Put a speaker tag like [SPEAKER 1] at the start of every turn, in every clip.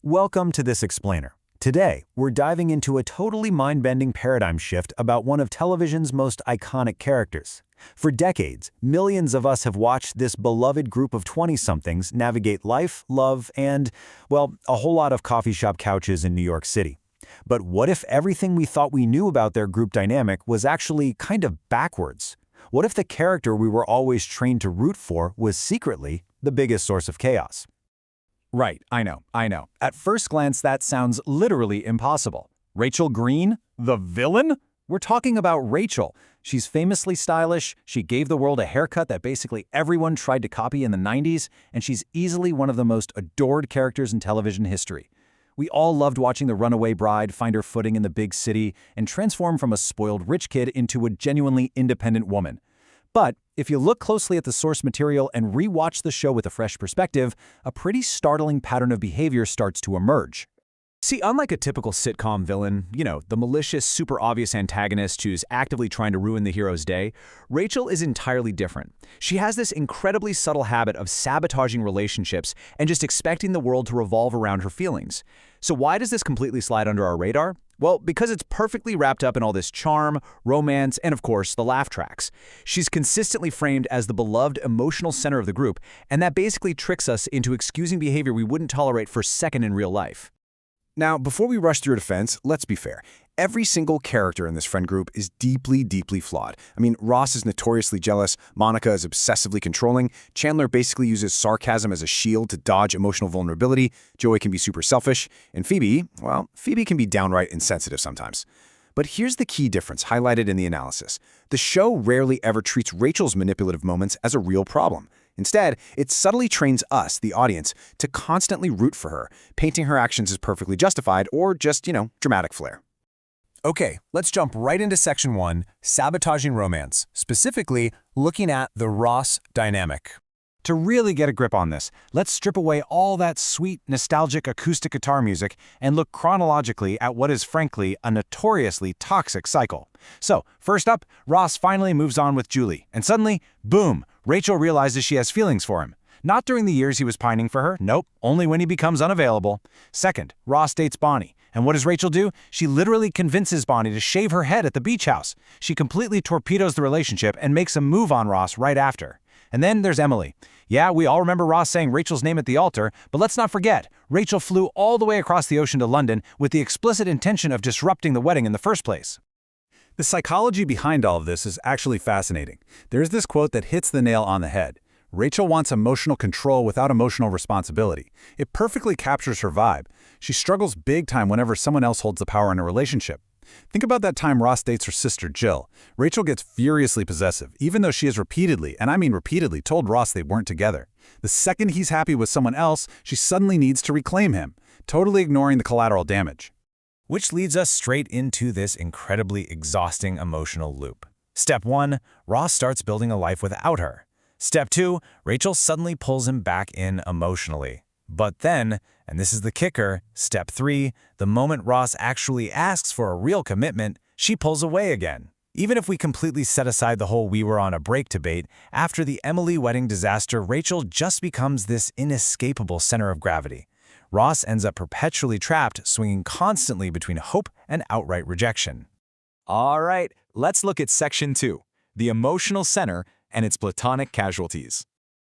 [SPEAKER 1] Welcome to This Explainer. Today, we're diving into a totally mind-bending paradigm shift about one of television's most iconic characters. For decades, millions of us have watched this beloved group of 20-somethings navigate life, love, and, well, a whole lot of coffee shop couches in New York City. But what if everything we thought we knew about their group dynamic was actually kind of backwards? What if the character we were always trained to root for was secretly the biggest source of chaos?
[SPEAKER 2] Right, I know. At first glance, that sounds literally impossible. Rachel Green? The villain? We're talking about Rachel. She's famously stylish, she gave the world a haircut that basically everyone tried to copy in the 90s, and she's easily one of the most adored characters in television history. We all loved watching the runaway bride find her footing in the big city and transform from a spoiled rich kid into a genuinely independent woman. But if you look closely at the source material and rewatch the show with a fresh perspective, a pretty startling pattern of behavior starts to emerge. See, unlike a typical sitcom villain, the malicious, super obvious antagonist who's actively trying to ruin the hero's day, Rachel is entirely different. She has this incredibly subtle habit of sabotaging relationships and just expecting the world to revolve around her feelings. So why does this completely slide under our radar? Well, because it's perfectly wrapped up in all this charm, romance, and of course, the laugh tracks. She's consistently framed as the beloved emotional center of the group, and that basically tricks us into excusing behavior we wouldn't tolerate for a second in real life.
[SPEAKER 3] Now, before we rush through her defense, let's be fair. Every single character in this friend group is deeply, deeply flawed. Ross is notoriously jealous, Monica is obsessively controlling, Chandler basically uses sarcasm as a shield to dodge emotional vulnerability, Joey can be super selfish, and Phoebe can be downright insensitive sometimes. But here's the key difference highlighted in the analysis. The show rarely ever treats Rachel's manipulative moments as a real problem. Instead, it subtly trains us, the audience, to constantly root for her, painting her actions as perfectly justified or just, dramatic flair.
[SPEAKER 1] Okay, let's jump right into Section 1, Sabotaging Romance, specifically looking at the Ross dynamic. To really get a grip on this, let's strip away all that sweet, nostalgic acoustic guitar music and look chronologically at what is frankly a notoriously toxic cycle. So, first up, Ross finally moves on with Julie, and suddenly, boom, Rachel realizes she has feelings for him. Not during the years he was pining for her, nope, only when he becomes unavailable. Second, Ross dates Bonnie. And what does Rachel do? She literally convinces Bonnie to shave her head at the beach house. She completely torpedoes the relationship and makes a move on Ross right after. And then there's Emily. Yeah, we all remember Ross saying Rachel's name at the altar, but let's not forget, Rachel flew all the way across the ocean to London with the explicit intention of disrupting the wedding in the first place.
[SPEAKER 2] The psychology behind all of this is actually fascinating. There's this quote that hits the nail on the head. Rachel wants emotional control without emotional responsibility. It perfectly captures her vibe. She struggles big time whenever someone else holds the power in a relationship. Think about that time Ross dates her sister Jill. Rachel gets furiously possessive, even though she has repeatedly, and I mean repeatedly, told Ross they weren't together. The second he's happy with someone else, she suddenly needs to reclaim him, totally ignoring the collateral damage.
[SPEAKER 1] Which leads us straight into this incredibly exhausting emotional loop. Step 1, Ross starts building a life without her. Step 2, Rachel suddenly pulls him back in emotionally. But then, and this is the kicker, Step 3, the moment Ross actually asks for a real commitment, she pulls away again. Even if we completely set aside the whole "we were on a break" debate, after the Emily wedding disaster, Rachel just becomes this inescapable center of gravity. Ross ends up perpetually trapped, swinging constantly between hope and outright rejection.
[SPEAKER 2] All right, let's look at Section 2, the emotional center and its platonic casualties.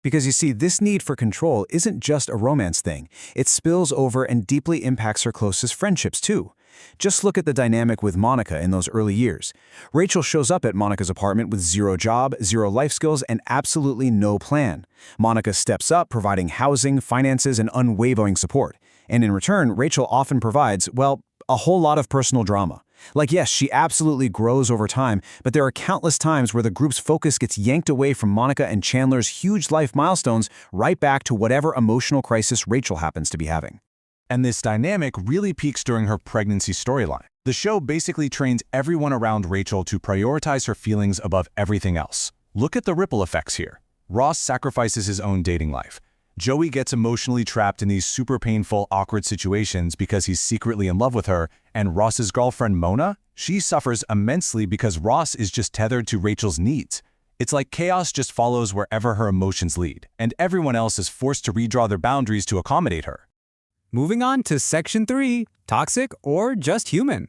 [SPEAKER 3] Because you see, this need for control isn't just a romance thing. It spills over and deeply impacts her closest friendships, too. Just look at the dynamic with Monica in those early years. Rachel shows up at Monica's apartment with zero job, zero life skills, and absolutely no plan. Monica steps up, providing housing, finances, and unwavering support. And in return, Rachel often provides, a whole lot of personal drama. Yes, she absolutely grows over time, but there are countless times where the group's focus gets yanked away from Monica and Chandler's huge life milestones right back to whatever emotional crisis Rachel happens to be having.
[SPEAKER 2] And this dynamic really peaks during her pregnancy storyline. The show basically trains everyone around Rachel to prioritize her feelings above everything else. Look at the ripple effects here. Ross sacrifices his own dating life. Joey gets emotionally trapped in these super painful, awkward situations because he's secretly in love with her, and Ross's girlfriend Mona, she suffers immensely because Ross is just tethered to Rachel's needs. It's like chaos just follows wherever her emotions lead, and everyone else is forced to redraw their boundaries to accommodate her.
[SPEAKER 4] Moving on to Section 3, toxic or just human.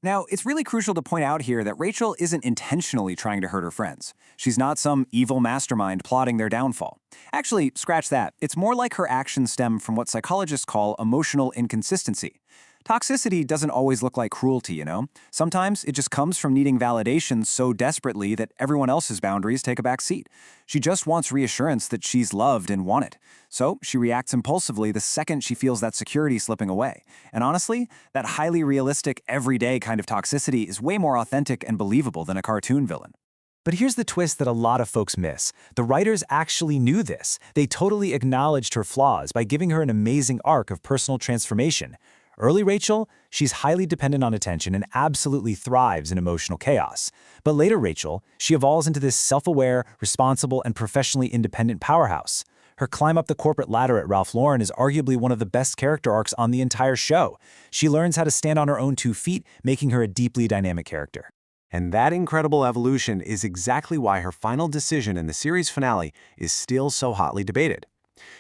[SPEAKER 1] Now, it's really crucial to point out here that Rachel isn't intentionally trying to hurt her friends. She's not some evil mastermind plotting their downfall. Actually, scratch that. It's more like her actions stem from what psychologists call emotional inconsistency. Toxicity doesn't always look like cruelty, you know? Sometimes it just comes from needing validation so desperately that everyone else's boundaries take a back seat. She just wants reassurance that she's loved and wanted. So she reacts impulsively the second she feels that security slipping away. And honestly, that highly realistic, everyday kind of toxicity is way more authentic and believable than a cartoon villain.
[SPEAKER 3] But here's the twist that a lot of folks miss. The writers actually knew this. They totally acknowledged her flaws by giving her an amazing arc of personal transformation. Early Rachel, she's highly dependent on attention and absolutely thrives in emotional chaos. But later Rachel, she evolves into this self-aware, responsible, and professionally independent powerhouse. Her climb up the corporate ladder at Ralph Lauren is arguably one of the best character arcs on the entire show. She learns how to stand on her own 2 feet, making her a deeply dynamic character.
[SPEAKER 2] And that incredible evolution is exactly why her final decision in the series finale is still so hotly debated.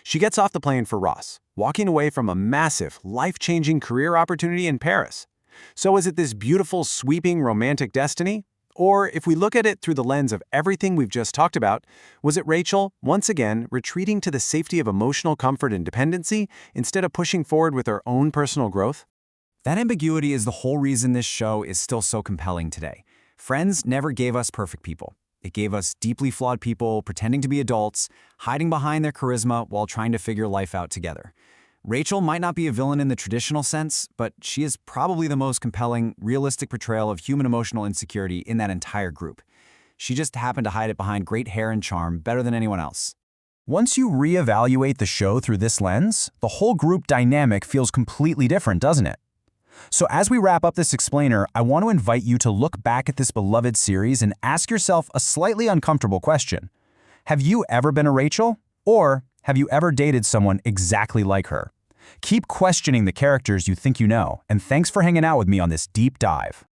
[SPEAKER 2] She gets off the plane for Ross, walking away from a massive, life-changing career opportunity in Paris. So is it this beautiful, sweeping, romantic destiny? Or, if we look at it through the lens of everything we've just talked about, was it Rachel, once again, retreating to the safety of emotional comfort and dependency instead of pushing forward with her own personal growth?
[SPEAKER 1] That ambiguity is the whole reason this show is still so compelling today. Friends never gave us perfect people. It gave us deeply flawed people pretending to be adults, hiding behind their charisma while trying to figure life out together. Rachel might not be a villain in the traditional sense, but she is probably the most compelling, realistic portrayal of human emotional insecurity in that entire group. She just happened to hide it behind great hair and charm better than anyone else. Once you reevaluate the show through this lens, the whole group dynamic feels completely different, doesn't it? So as we wrap up this explainer, I want to invite you to look back at this beloved series and ask yourself a slightly uncomfortable question. Have you ever been a Rachel? Or have you ever dated someone exactly like her? Keep questioning the characters you think you know, and thanks for hanging out with me on this deep dive.